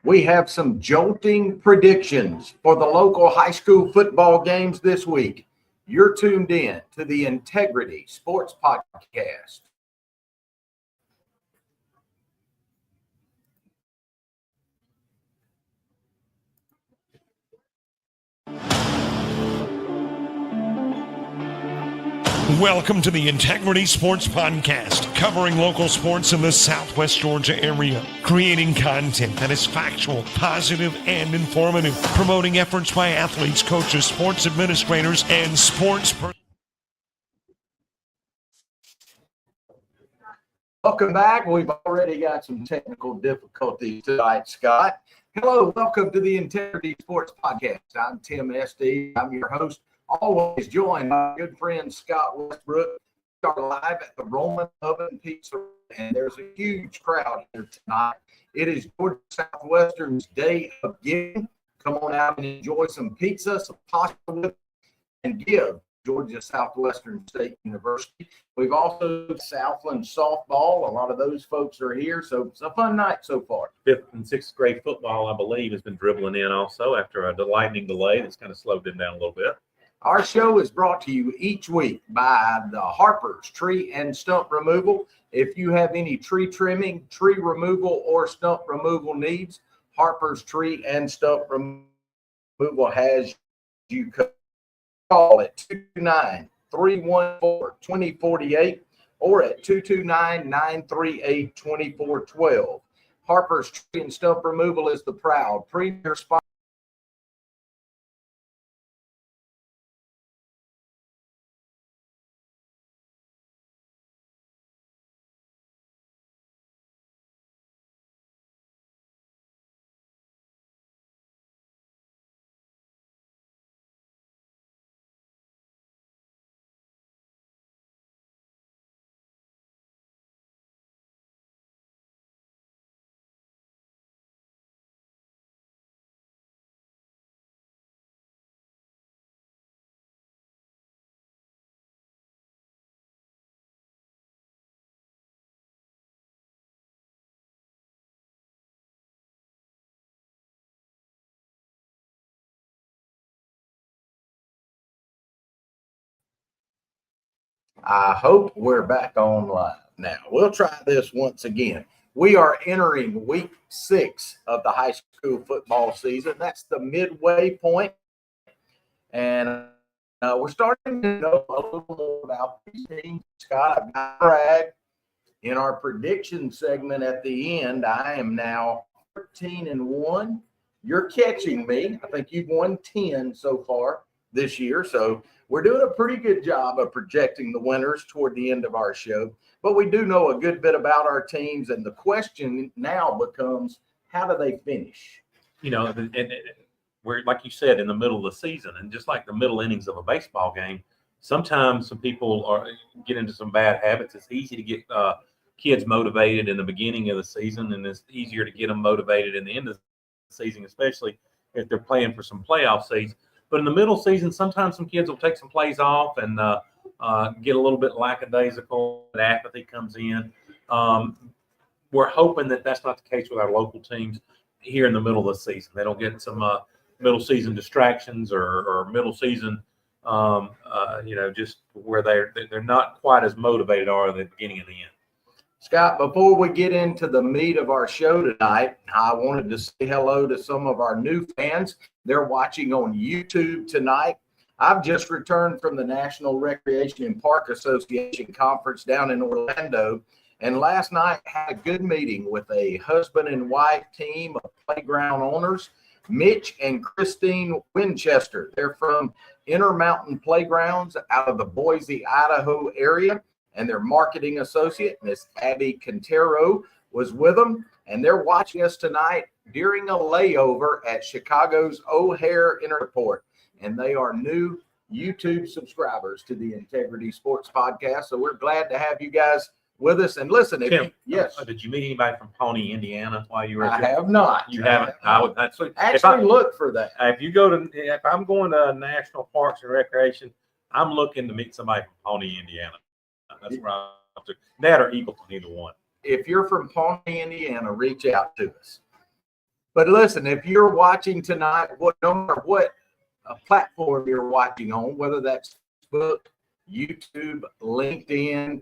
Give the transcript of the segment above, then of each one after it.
We have some jolting predictions for the local high school football games this week. You're tuned in to the Integrity Sports Podcast. Welcome to the Integrity Sports Podcast, covering local sports in the Southwest Georgia area, creating content that is factual, positive, and informative, promoting efforts by athletes, coaches, sports administrators, and sports. Welcome back. We've already got some technical difficulties tonight, Scott. Hello, welcome to the Integrity Sports Podcast. I'm Tim Estes. I'm your host. Always joined by my good friend Scott Westbrook. We are live at the Roman Oven Pizza, and there's a huge crowd here tonight. It is Georgia Southwestern's day of giving. Come on out and enjoy some pizza, some pasta with, and give Georgia Southwestern State University. We've also Southland softball. A lot of those folks are here, so it's a fun night so far. 5th and 6th grade football, I believe, has been dribbling in also after a lightning delay that's kind of slowed them down a little bit. Our show is brought to you each week by the Harper's Tree and Stump Removal. If you have any tree trimming, tree removal, or stump removal needs, Harper's Tree and Stump Removal has you covered. Call at 229-314-2048 or at 229-938-2412. Harper's Tree and Stump Removal is the proud premier sponsor. I hope we're back on live now. We'll try this once again. We are entering week 6 of the high school football season. That's the midway point. And we're starting to know a little more about these teams. Scott, I've got brag. In our prediction segment at the end, I am now 13-1. You're catching me. I think you've won 10 so far this year. So we're doing a pretty good job of projecting the winners toward the end of our show. But we do know a good bit about our teams. And the question now becomes, how do they finish? You know, and we're, like you said, in the middle of the season. And just like the middle innings of a baseball game, sometimes some people get into some bad habits. It's easy to get kids motivated in the beginning of the season, and it's easier to get them motivated in the end of the season, especially if they're playing for some playoff seeds. But in the middle season, sometimes some kids will take some plays off and get a little bit lackadaisical. Apathy comes in. We're hoping that that's not the case with our local teams here in the middle of the season. They don't get some middle season distractions or middle season, just where they're not quite as motivated are at the beginning and the end. Scott, before we get into the meat of our show tonight, I wanted to say hello to some of our new fans. They're watching on YouTube tonight. I've just returned from the National Recreation and Park Association conference down in Orlando, and last night had a good meeting with a husband and wife team of playground owners, Mitch and Christine Winchester. They're from Intermountain Playgrounds out of the Boise, Idaho area. And their marketing associate, Miss Abby Quintero, was with them. And they're watching us tonight during a layover at Chicago's O'Hare Airport. And they are new YouTube subscribers to the Integrity Sports Podcast. So we're glad to have you guys with us. And listen, Tim, yes. Did you meet anybody from Pawnee, Indiana while you were I there? have not. You haven't? I would actually look for that. If I'm going to National Parks and Recreation, I'm looking to meet somebody from Pawnee, Indiana. That's where I'm to. That or equal to either one. If you're from Pawnee, Indiana, reach out to us. But listen, if you're watching tonight, no matter what platform you're watching on, whether that's Facebook, YouTube, LinkedIn,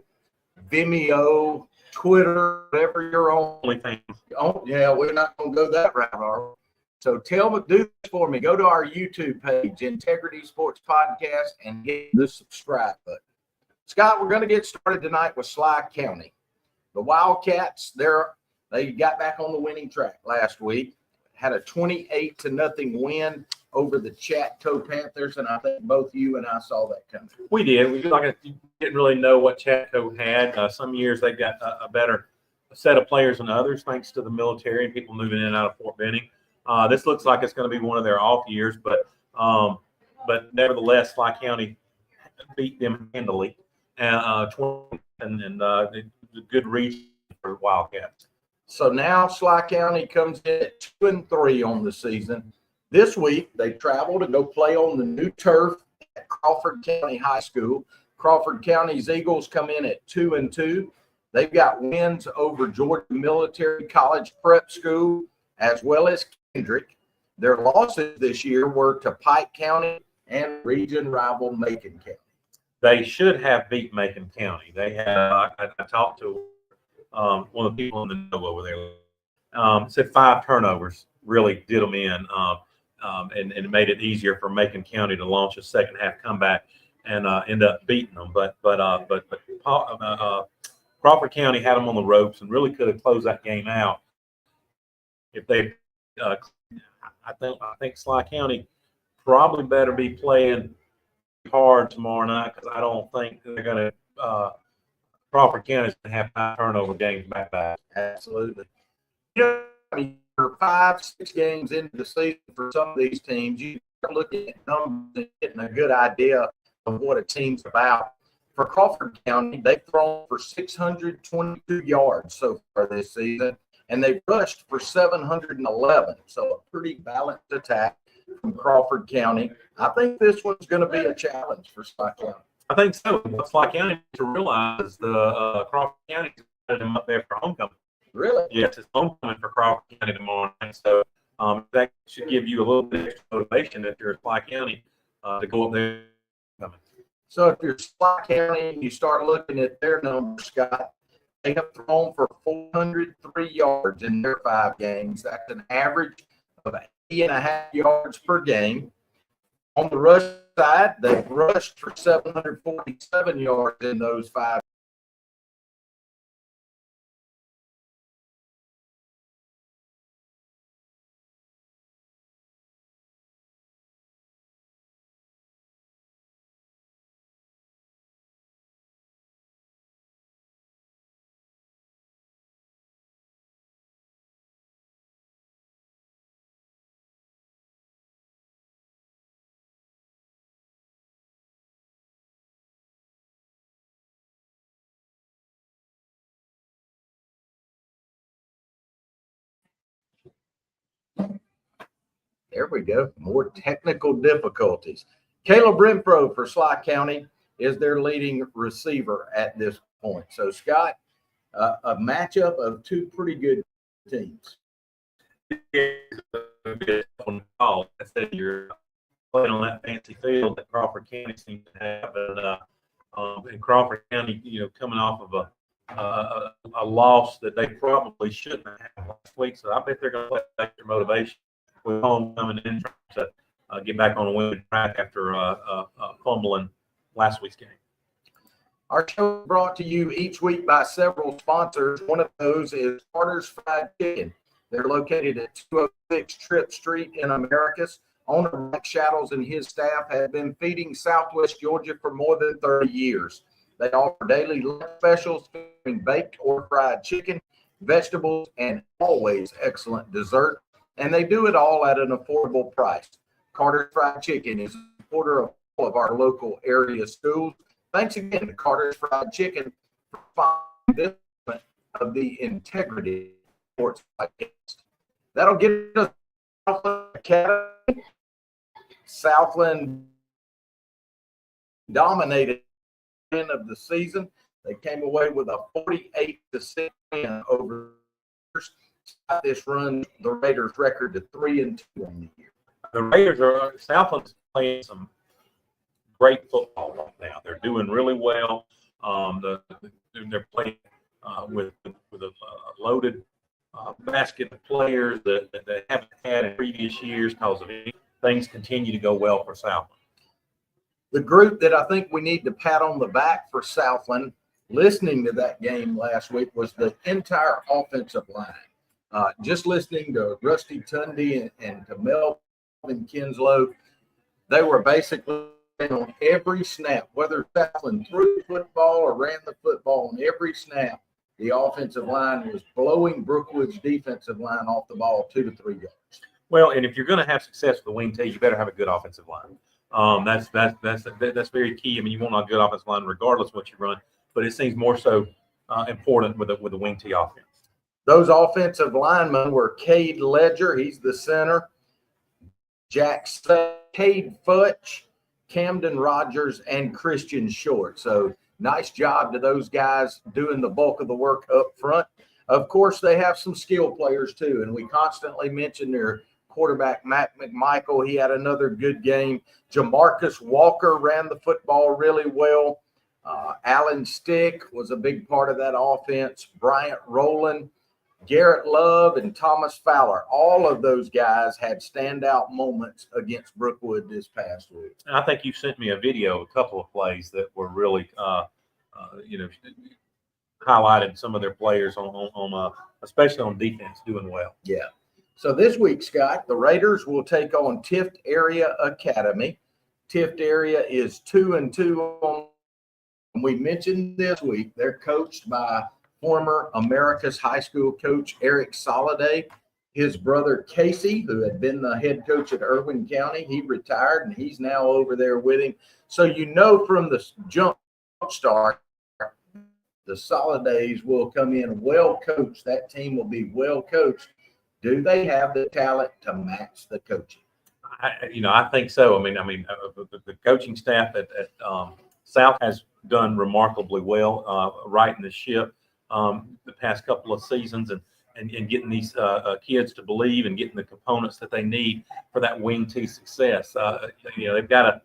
Vimeo, Twitter, whatever you're on. OnlyFans. Oh, yeah, we're not going to go that route, are we? So do this for me. Go to our YouTube page, Integrity Sports Podcast, and hit the subscribe button. Scott, we're going to get started tonight with Sly County. The Wildcats, they got back on the winning track last week, had a 28-0 win over the Chatco Panthers, and I think both you and I saw that coming. We did. We didn't really know what Chatco had. Some years they got a better set of players than others, thanks to the military and people moving in and out of Fort Benning. This looks like it's going to be one of their off years, but nevertheless, Sly County beat them handily, and a good reach for Wildcats. So now Sly County comes in at 2-3 on the season. This week, they travel to go play on the new turf at Crawford County High School. Crawford County's Eagles come in at 2-2. They've got wins over Georgia Military College Prep School as well as Kendrick. Their losses this year were to Pike County and region rival Macon County. They should have beat Macon County. They had. I talked to one of the people in the know over there. Said 5 turnovers really did them in. And it made it easier for Macon County to launch a second half comeback and end up beating them. But Crawford County had them on the ropes and really could have closed that game out if they. I think Sly County probably better be playing hard tomorrow night because I don't think they're going to. Crawford County's going to have 5 turnover games back. Absolutely. You know, for 5-6 games into the season for some of these teams, you start looking at numbers and getting a good idea of what a team's about. For Crawford County, they've thrown for 622 yards so far this season, and they've rushed for 711. So a pretty balanced attack from Crawford County. I think this one's going to be a challenge for Sly County. I think so. What Sly County needs to realize the Crawford County put them up there for homecoming. Really? Yes, it's homecoming for Crawford County tomorrow night. So that should give you a little bit extra motivation if you're at Sly County to go up there. So if you're Sly County and you start looking at their numbers, Scott, they have thrown for 403 yards in their 5 games. That's an average of 80.5 yards per game. On the rush side, they've rushed for 747 yards in those 5. There we go. More technical difficulties. Caleb Renfro for Sly County is their leading receiver at this point. So, Scott, a matchup of 2 pretty good teams. I said you're playing on that fancy field that Crawford County seems to have, and Crawford County, coming off of a loss that they probably shouldn't have last week. So I bet they're going to play extra motivation with homecoming in to get back on a winning track after fumbling last week's game. Our show is brought to you each week by several sponsors. One of those is Carter's Fried Chicken. They're located at 206 Tripp Street in Americus. Owner Mike Shadows and his staff have been feeding Southwest Georgia for more than 30 years. They offer daily lunch specials featuring baked or fried chicken, vegetables, and always excellent dessert. And they do it all at an affordable price. Carter's Fried Chicken is a supporter of all of our local area schools. Thanks again to Carter's Fried Chicken for finding this of the Integrity Sports Podcast. That'll get us Southland Academy. Southland dominated the end of the season. They came away with a 48-6 win over This runs the Raiders' record to 3-2 on the year. The Raiders Southland's playing some great football right now. They're doing really well. They're playing with a loaded basket of players that they haven't had in previous years because of it. Things continue to go well for Southland. The group that I think we need to pat on the back for Southland, listening to that game last week, was the entire offensive line. Just listening to Rusty Tundy and to Melvin Kinslow, they were basically on every snap, whether Southland threw the football or ran the football, on every snap, the offensive line was blowing Brookwood's defensive line off the ball 2 to 3 yards. Well, and if you're going to have success with the wing T, you better have a good offensive line. That's very key. I mean, you want a good offensive line regardless of what you run, but it seems more so important with the wing T offense. Those offensive linemen were Cade Ledger, he's the center, Jack Cade Futch, Camden Rogers, and Christian Short. So nice job to those guys doing the bulk of the work up front. Of course, they have some skill players too, and we constantly mention their quarterback, Matt McMichael. He had another good game. Jamarcus Walker ran the football really well. Alan Stick was a big part of that offense. Bryant Rowland, Garrett Love, and Thomas Fowler. All of those guys had standout moments against Brookwood this past week. I think you sent me a video, a couple of plays that were really, highlighted some of their players on especially on defense, doing well. Yeah. So this week, Scott, the Raiders will take on Tift Area Academy. Tift Area is 2-2. We mentioned this week, they're coached by former America's High School coach Eric Soliday. His brother Casey, who had been the head coach at Irwin County, he retired and he's now over there with him. So from the jump start, the Solidays will come in well coached. That team will be well coached. Do they have the talent to match the coaching? I think so. I mean, the coaching staff at South has done remarkably well, righting the ship the past couple of seasons, and getting these kids to believe and getting the components that they need for that wing T success. They've got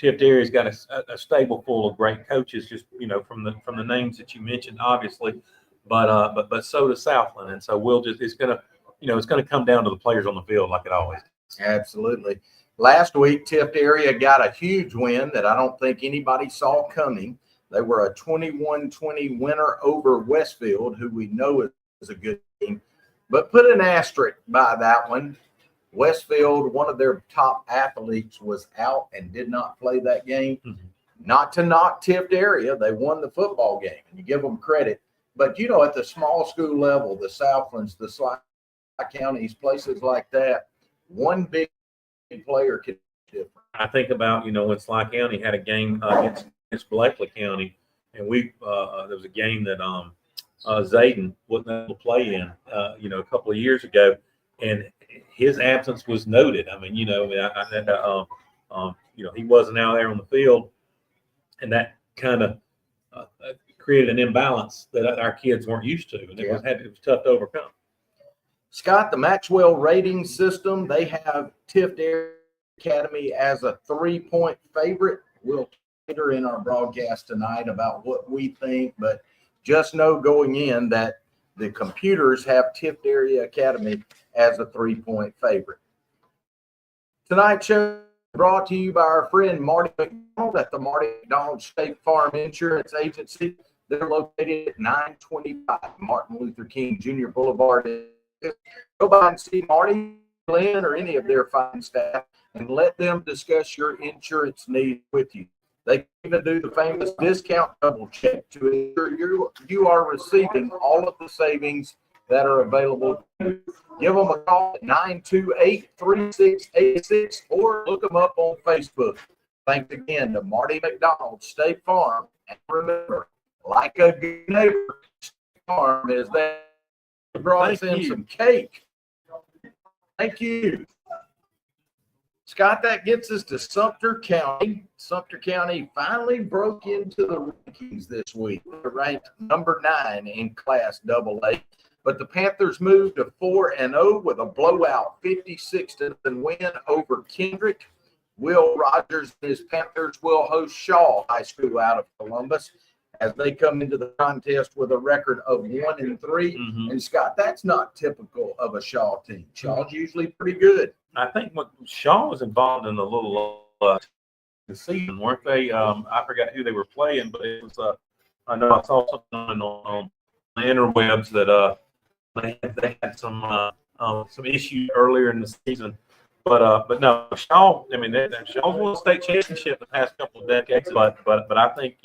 Tift Area's got a stable full of great coaches, just from the names that you mentioned, obviously, but so does Southland, and so it's gonna come down to the players on the field like it always does. Absolutely. Last week, Tift Area got a huge win that I don't think anybody saw coming. They were a 21-20 winner over Westfield, who we know is a good team, but put an asterisk by that one. Westfield, one of their top athletes, was out and did not play that game. Mm-hmm. Not to knock Tift Area, they won the football game, and you give them credit. But, at the small school level, the Southlands, the Sly counties, places like that, one big player can be different. I think about, when Sly County had a game against Blakely County, and there was a game that Zayden wasn't able to play in, a couple of years ago, and his absence was noted. I mean, he wasn't out there on the field, and that kind of created an imbalance that our kids weren't used to, and it was tough to overcome. Scott, the Maxwell rating system, they have Tift Area Academy as a 3-point favorite. We'll later in our broadcast tonight about what we think, but just know going in that the computers have Tift Area Academy as a 3-point favorite. Tonight's show brought to you by our friend Marty McDonald at the Marty McDonald State Farm Insurance Agency. They're located at 925 Martin Luther King Jr. Boulevard. Go by and see Marty, Glenn, or any of their fine staff, and let them discuss your insurance needs with you. They even do the famous discount double check to ensure you are receiving all of the savings that are available. Give them a call at 928-3686 or look them up on Facebook. Thanks again to Marty McDonald, State Farm. And remember, like a good neighbor, State Farm is there. Brought us in some cake. Thank you. Scott, that gets us to Sumter County. Sumter County finally broke into the rankings this week. They're ranked number 9 in Class AA. But the Panthers moved to 4-0 with a blowout 56-0 win over Kendrick. Will Rogers and his Panthers will host Shaw High School out of Columbus as they come into the contest with a record of 1-3. Mm-hmm. And Scott, that's not typical of a Shaw team. Shaw's usually pretty good. I think Shaw was involved in a little the season, weren't they? I forgot who they were playing, but it was I know I saw something on the interwebs that they had some issues earlier in the season. But no, Shaw. I mean, Shaw's won a state championship the past couple of decades. But I think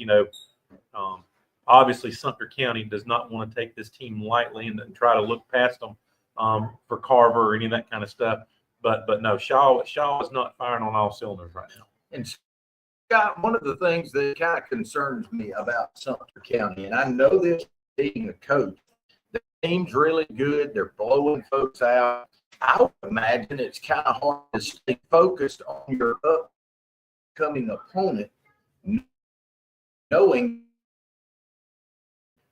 obviously Sumter County does not want to take this team lightly and try to look past them for Carver or any of that kind of stuff. But no, Shaw is not firing on all cylinders right now. And Scott, one of the things that kind of concerns me about Sumter County, and I know this being a coach, the team's really good. They're blowing folks out. I would imagine it's kind of hard to stay focused on your upcoming opponent, knowing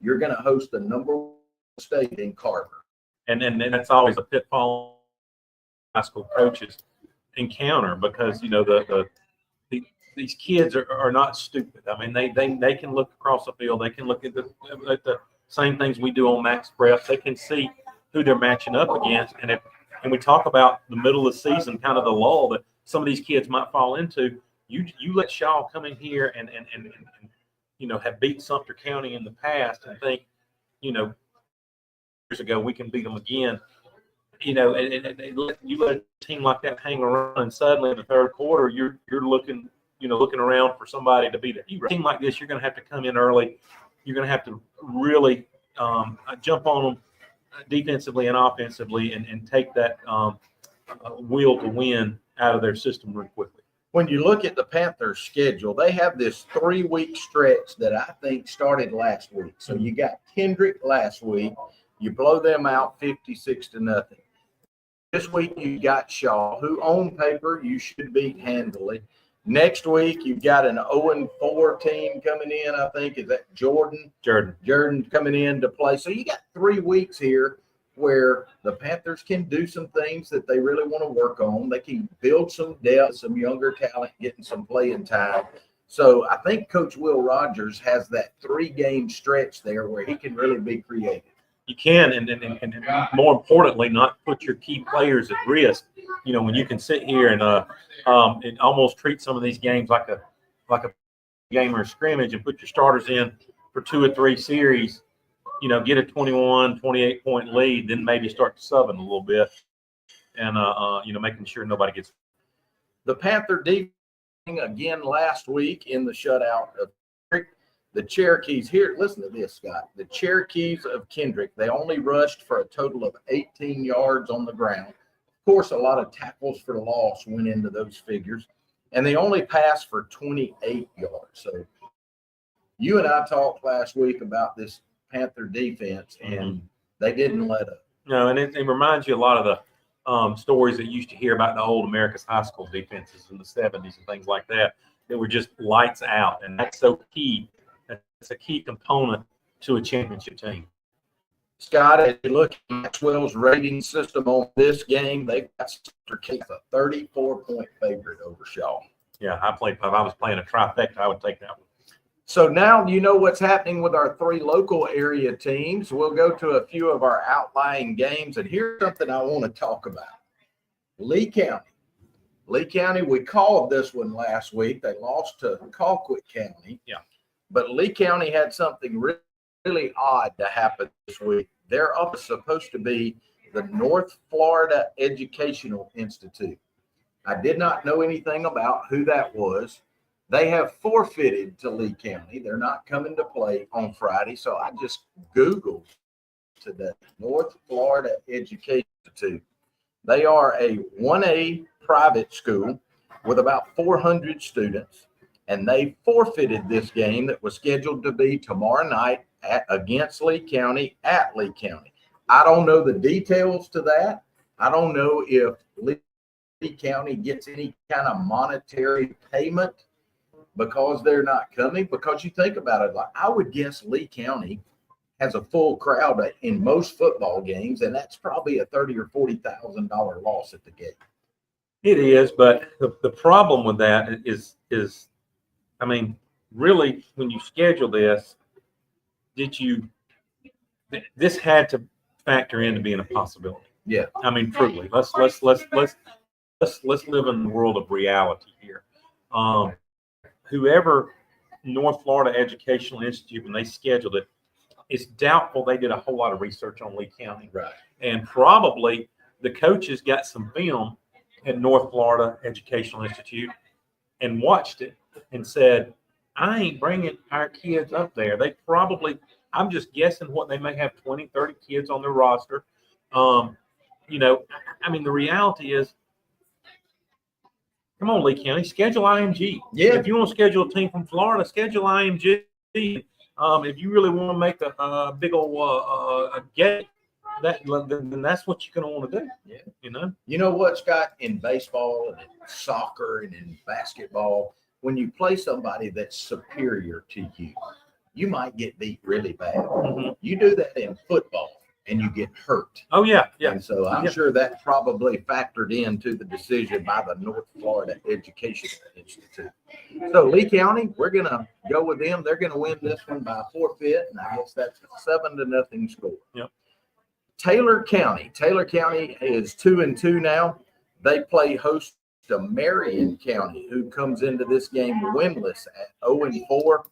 you're going to host the number one state in Carver. And that's always a pitfall high school coaches encounter because these kids are not stupid. I mean, they can look across the field. They can look at the same things we do on Max Prep. They can see who they're matching up against. And we talk about the middle of the season, kind of the lull that some of these kids might fall into. You let Shaw come in here and have beat Sumter County in the past and think, years ago we can beat them again. You let a team like that hang around, and suddenly in the third quarter you're looking around for somebody to beat it. A team like this, you're going to have to come in early. You're going to have to really jump on them defensively and offensively, and take that will to win out of their system real quickly. When you look at the Panthers' schedule, they have this 3-week stretch that I think started last week. So you got Kendrick last week. You blow them out 56-0. This week you got Shaw, who on paper you should beat handily. Next week you've got an 0-4 team coming in. I think is that Jordan coming in to play. So you got 3 weeks here where the Panthers can do some things that they really want to work on. They can build some depth, some younger talent, getting some playing time. So I think Coach Will Rogers has that 3-game stretch there where he can really be creative. You can, and more importantly, not put your key players at risk. When you can sit here and almost treat some of these games like a game or a scrimmage and put your starters in for 2 or 3 series, get a 21, 28-point lead, then maybe start subbing a little bit and, making sure nobody gets. The Panther defense again last week in the shutout of the Cherokees here. Listen to this, Scott. The Cherokees of Kendrick, they only rushed for a total of 18 yards on the ground. Of course, a lot of tackles for loss went into those figures, and they only passed for 28 yards. So you and I talked last week about this Panther defense, and they didn't let up. No, and it reminds you a lot of the stories that you used to hear about the old America's high school defenses in the 70s and things like that. They were just lights out, and that's so key. That's a key component to a championship team. Scott, as you look at Maxwell's rating system on this game, they've got Sumter County a 34-point favorite over Shaw. Yeah, if I was playing a trifecta, I would take that one. So now you know what's happening with our 3 local area teams. We'll go to a few of our outlying games, and here's something I want to talk about. Lee County. Lee County, we called this one last week. They lost to Colquitt County. Yeah. But Lee County had something really odd to happen this week. Their office is supposed to be the North Florida Educational Institute. I did not know anything about who that was. They have forfeited to Lee County. They're not coming to play on Friday. So I just Googled today, North Florida Education Institute. They are a 1A private school with about 400 students, and they forfeited this game that was scheduled to be tomorrow night against Lee County at Lee County. I don't know the details to that. I don't know if Lee County gets any kind of monetary payment because they're not coming. Because you think about it, like I would guess Lee County has a full crowd in most football games, and that's probably a $30,000 or $40,000 loss at the game. It is, but the problem with that is, I mean, really, when you schedule this, this had to factor into being a possibility. Yeah. I mean, truly, let's live in the world of reality here. Whoever North Florida Educational Institute, when they scheduled it, it's doubtful they did a whole lot of research on Lee County. Right. And probably the coaches got some film at North Florida Educational Institute and watched it and said, I ain't bringing our kids up there. They probably, I'm just guessing what they may have 20, 30 kids on their roster. You know, I mean, the reality is, come on, Lee County, schedule IMG. Yeah. If you want to schedule a team from Florida, schedule IMG. If you really want to make a big old gate, then that's what you're going to want to do. Yeah. You know? You know what, Scott? In baseball and in soccer and in basketball, when you play somebody that's superior to you, you might get beat really bad. Mm-hmm. You do that in football and you get hurt. Oh, yeah. Yeah. And so I'm sure that probably factored into the decision by the North Florida Education Institute. So Lee County, we're going to go with them. They're going to win this one by a forfeit, and I guess that's a 7-0 score. Yep. Taylor County is 2-2 now. They play host to Marion County, who comes into this game winless at 0-4.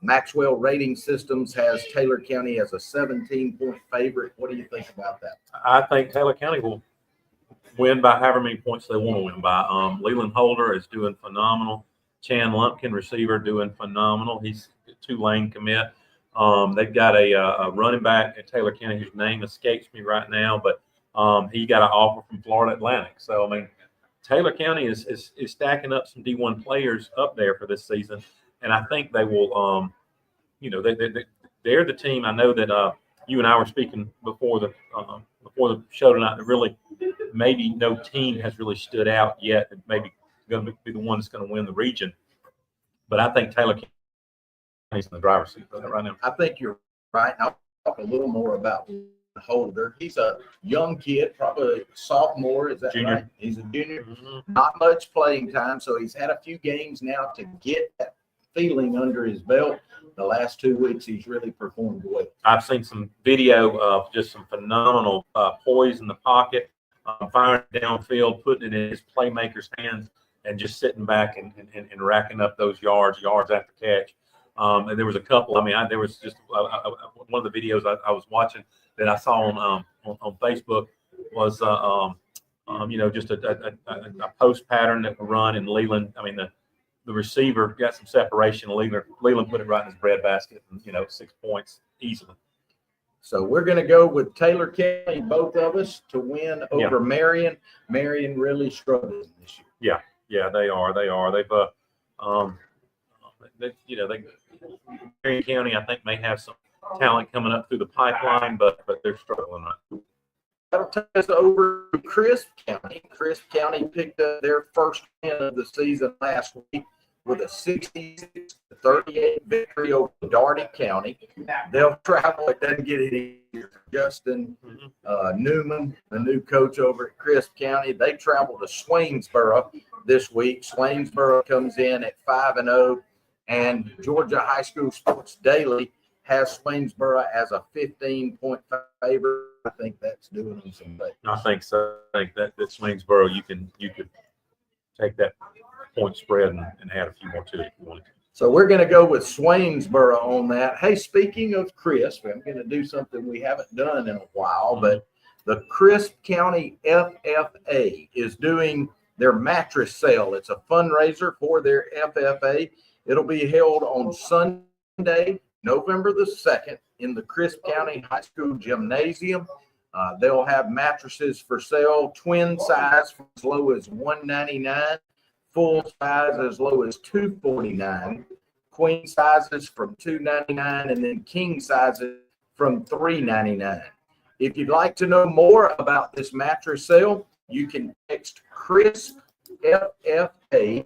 Maxwell Rating Systems has Taylor County as a 17-point favorite. What do you think about that? I think Taylor County will win by however many points they want to win by. Leland Holder is doing phenomenal. Chan Lumpkin, receiver, doing phenomenal. He's a Tulane commit. They've got a running back at Taylor County whose name escapes me right now, but he got an offer from Florida Atlantic. So, I mean, Taylor County is stacking up some D1 players up there for this season. And I think they will, they're the team. I know that you and I were speaking before the show tonight. That really, maybe no team has really stood out yet. That maybe going to be the one that's going to win the region. But I think Taylor County's in the driver's seat right now. I think you're right. I'll talk a little more about Holder. He's a young kid, probably a sophomore. Is that Junior. right? He's a junior. Mm-hmm. Not much playing time, so he's had a few games now to get that feeling under his belt. The last 2 weeks, he's really performed well. I've seen some video of just some phenomenal poise in the pocket, firing downfield, putting it in his playmaker's hands, and just sitting back and racking up those yards after catch. And there was a couple. I mean, there was just one of the videos I was watching that I saw on Facebook was just a post pattern that would run in Leland. I mean, the receiver got some separation. Leland put it right in his breadbasket, and 6 points easily. So we're going to go with Taylor County, both of us, to win over Marion. Marion really struggling this year. Yeah, they are. They've Marion County, I think, may have some talent coming up through the pipeline, but they're struggling right. That'll take us over to Crisp County. Crisp County picked up their first win of the season last week with a 66-38 victory over Darty County. They'll travel. It doesn't get any easier. Justin Newman, the new coach over at Crisp County, they travel to Swainsboro this week. Swainsboro comes in at 5-0, and Georgia High School Sports Daily has Swainsboro as a 15-point favorite. I think that's doing them some good. I think so. I think that Swainsboro, you could take that point spread and add a few more to it if you wanted to. So we're going to go with Swainsboro on that. Hey, speaking of Crisp, I'm going to do something we haven't done in a while, but the Crisp County FFA is doing their mattress sale. It's a fundraiser for their FFA. It'll be held on Sunday, November the 2nd in the Crisp County High School Gymnasium. They'll have mattresses for sale, twin size for as low as $199, full size as low as $249, queen sizes from $299, and then king sizes from $399. If you'd like to know more about this mattress sale, you can text Crisp FFA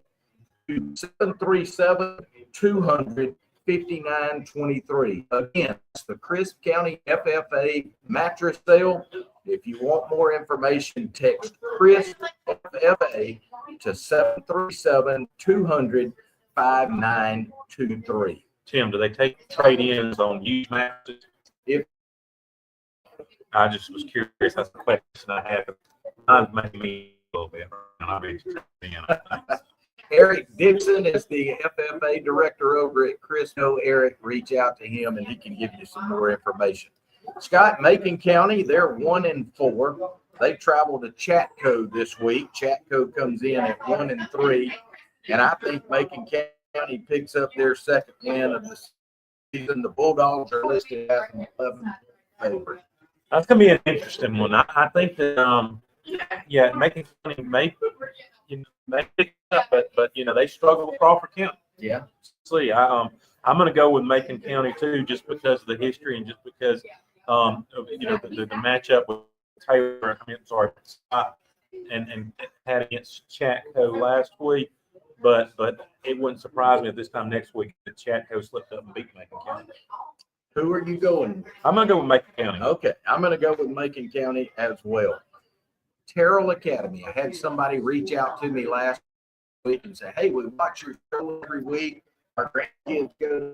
to 737-200-5500. $59.23. Again, it's the Crisp County FFA mattress sale. If you want more information, text Crisp FFA to 737-200-5923. Tim, do they take trade-ins on used mattresses? If I just was curious. That's the question I had. Mine's making me a little bit. I'll be Eric Dixon is the FFA director over at Chris. No, Eric, reach out to him and he can give you some more information. Scott, Macon County, they're 1-4. They travel to Chatco this week. Chatco comes in at 1-3, and I think Macon County picks up their second win of the season. The Bulldogs are listed as an 11 favorite. That's going to be an interesting one. I think that, Macon County may pick up, but they struggle with Crawford County. Yeah. See, I'm going to go with Macon County too, just because of the history and just because the matchup with Taylor. And had against Chatco last week, but it wouldn't surprise me if this time next week that Chatco slipped up and beat Macon County. Who are you going with? I'm going to go with Macon County. Okay, I'm going to go with Macon County as well. Terrell Academy. I had somebody reach out to me last week and say, hey, we watch your show every week. Our grandkids go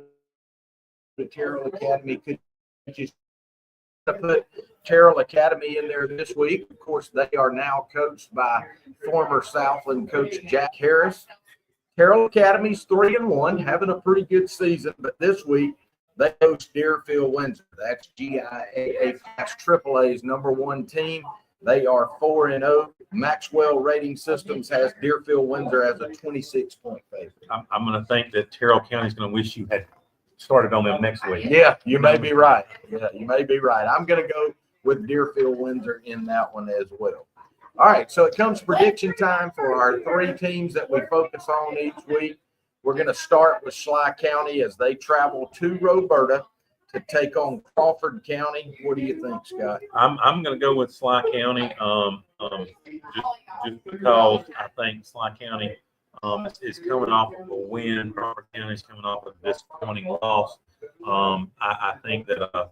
to Terrell Academy. Could you just put Terrell Academy in there this week? Of course, they are now coached by former Southland coach Jack Harris. Terrell Academy's 3-1, having a pretty good season, but this week they host Deerfield Windsor. That's GIAA Class AAA's #1 team. They are 4-0. Maxwell Rating Systems has Deerfield Windsor as a 26-point favorite. I'm going to think that Terrell County's going to wish you had started on them next week. Yeah, you may be right. I'm going to go with Deerfield Windsor in that one as well. All right, so it comes prediction time for our 3 teams that we focus on each week. We're going to start with Schley County as they travel to Roberta to take on Crawford County. What do you think, Scott? I'm going to go with Schley County, just because I think Schley County is coming off of a win. Crawford County is coming off of a disappointing loss. I think that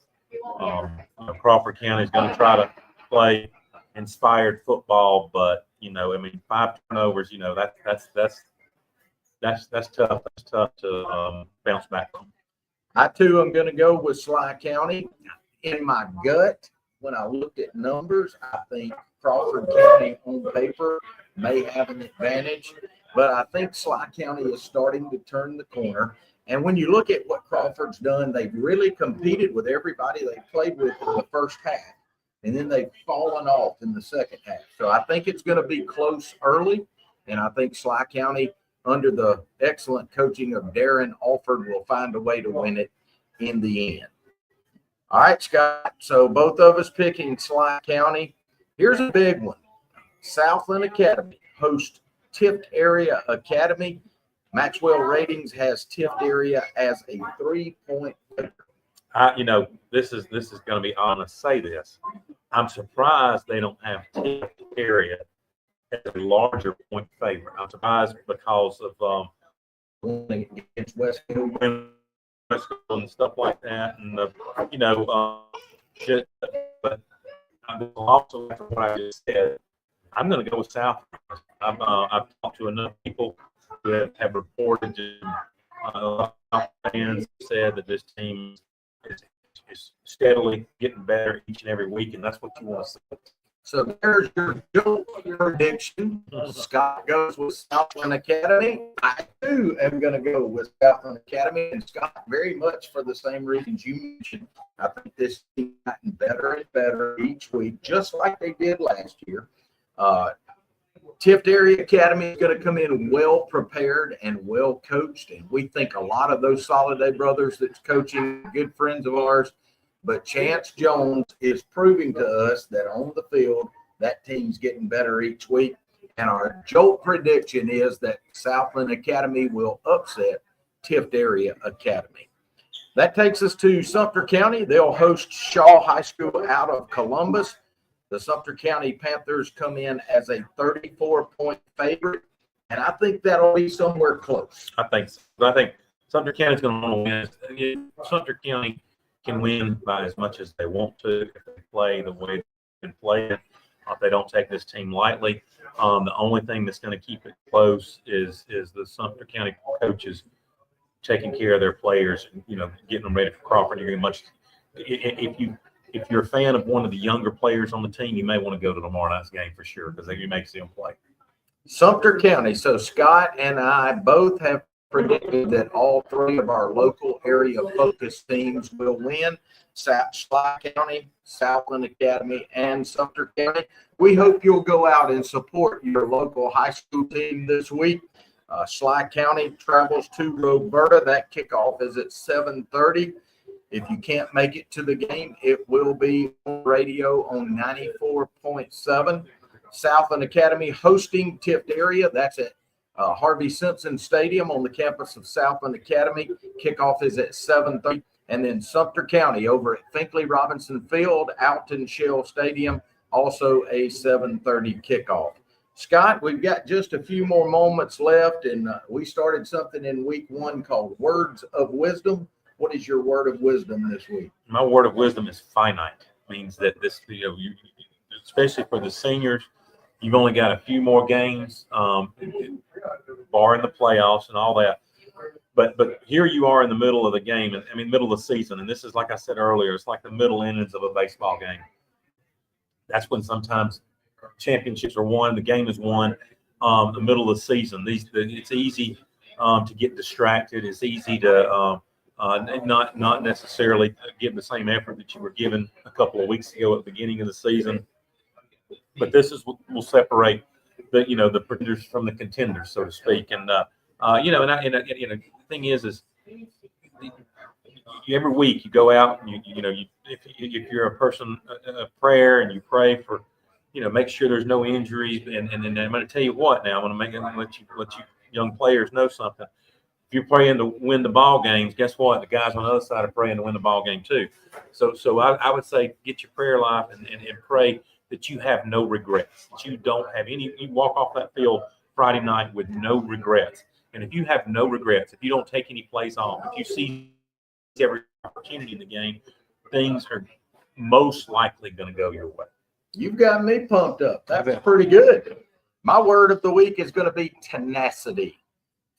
Crawford County is going to try to play inspired football, but 5 turnovers. That's tough. That's tough to bounce back from. I too am going to go with Schley County. In my gut, when I looked at numbers, I think Crawford County on paper may have an advantage, but I think Schley County is starting to turn the corner. And when you look at what Crawford's done, they've really competed with everybody they played with in the first half, and then they've fallen off in the second half. So I think it's going to be close early, and I think Schley County, under the excellent coaching of Darren Alford, will find a way to win it in the end. All right, Scott. So both of us picking Schley County. Here's a big one. Southland Academy hosts Tift Area Academy. Maxwell Ratings has Tift Area as a 3-point favorite. This is going to be honest. Say this. I'm surprised they don't have Tift Area as a larger point favorite. I'm surprised because of against Westbrook and stuff like that, and but also after what I just said, I'm going to go with South. I've talked to enough people who have reported, fans said that this team is steadily getting better each and every week, and that's what you want to see. So there's your prediction. Scott goes with Southland Academy. I too am going to go with Southland Academy, and Scott, very much for the same reasons you mentioned. I think this team gotten better and better each week, just like they did last year. Tift Area Academy is going to come in well prepared and well coached, and we think a lot of those Soliday brothers that's coaching, good friends of ours. But Chance Jones is proving to us that on the field, that team's getting better each week. And our jolt prediction is that Southland Academy will upset Tift Area Academy. That takes us to Sumter County. They'll host Shaw High School out of Columbus. The Sumter County Panthers come in as a 34-point favorite, and I think that'll be somewhere close. I think Sumter County's going to want to win. Sumter County can win by as much as they want to if they play the way they can play it. If they don't take this team lightly. The only thing that's going to keep it close is the Sumter County coaches taking care of their players and, getting them ready for Crawford. If you're a fan of one of the younger players on the team, you may want to go to tomorrow night's game for sure because you may see them play. Sumter County. So Scott and I both have predicted that all three of our local area focus teams will win. Sly County, Southland Academy, and Sumter County. We hope you'll go out and support your local high school team this week. Sly County travels to Roberta. That kickoff is at 7:30. If you can't make it to the game, it will be on radio on 94.7. Southland Academy hosting Tift area. That's at Harvey Simpson Stadium on the campus of Southland Academy. Kickoff is at 7:30. And then Sumter County over at Finkley Robinson Field, Alton Shell Stadium, also a 7:30 kickoff. Scott, we've got just a few more moments left, and we started something in week 1 called Words of Wisdom. What is your word of wisdom this week? My word of wisdom is finite. Means that this, especially for the seniors, you've only got a few more games, barring the playoffs and all that. But here you are in the middle of the game, middle of the season, and this is, like I said earlier, it's like the middle innings of a baseball game. That's when sometimes championships are won, the game is won, the middle of the season. It's easy to get distracted. It's easy to not necessarily give the same effort that you were given a couple of weeks ago at the beginning of the season. But this is what will separate the pretenders from the contenders, so to speak. And the thing is every week you go out and if you're a person of prayer and you pray for, make sure there's no injuries. And then I'm going to tell you what now. I'm going to let you young players know something. If you're praying to win the ball games, guess what? The guys on the other side are praying to win the ball game too. So I would say get your prayer life and pray that you have no regrets. That you don't have any. You walk off that field Friday night with no regrets. And if you have no regrets, if you don't take any plays off, if you see every opportunity in the game, things are most likely going to go your way. You've got me pumped up. That's pretty good. My word of the week is going to be tenacity.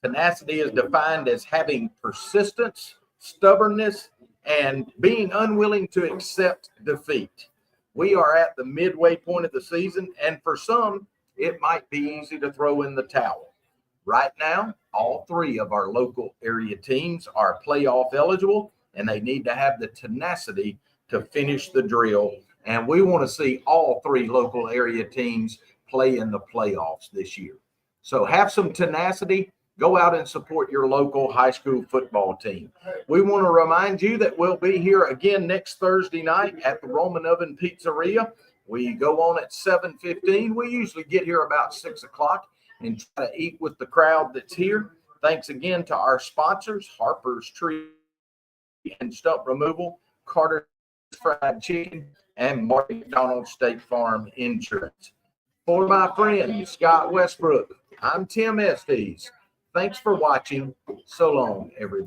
Tenacity is defined as having persistence, stubbornness, and being unwilling to accept defeat. We are at the midway point of the season, and for some, it might be easy to throw in the towel. Right now, all three of our local area teams are playoff eligible, and they need to have the tenacity to finish the drill. And we want to see all three local area teams play in the playoffs this year. So have some tenacity. Go out and support your local high school football team. We want to remind you that we'll be here again next Thursday night at the Roman Oven Pizzeria. We go on at 7:15. We usually get here about 6 o'clock and try to eat with the crowd that's here. Thanks again to our sponsors, Harper's Tree and Stump Removal, Carter's Fried Chicken, and Mark McDonald State Farm Insurance. For my friend, Scott Westbrook, I'm Tim Estes. Thanks for watching. So long, everybody.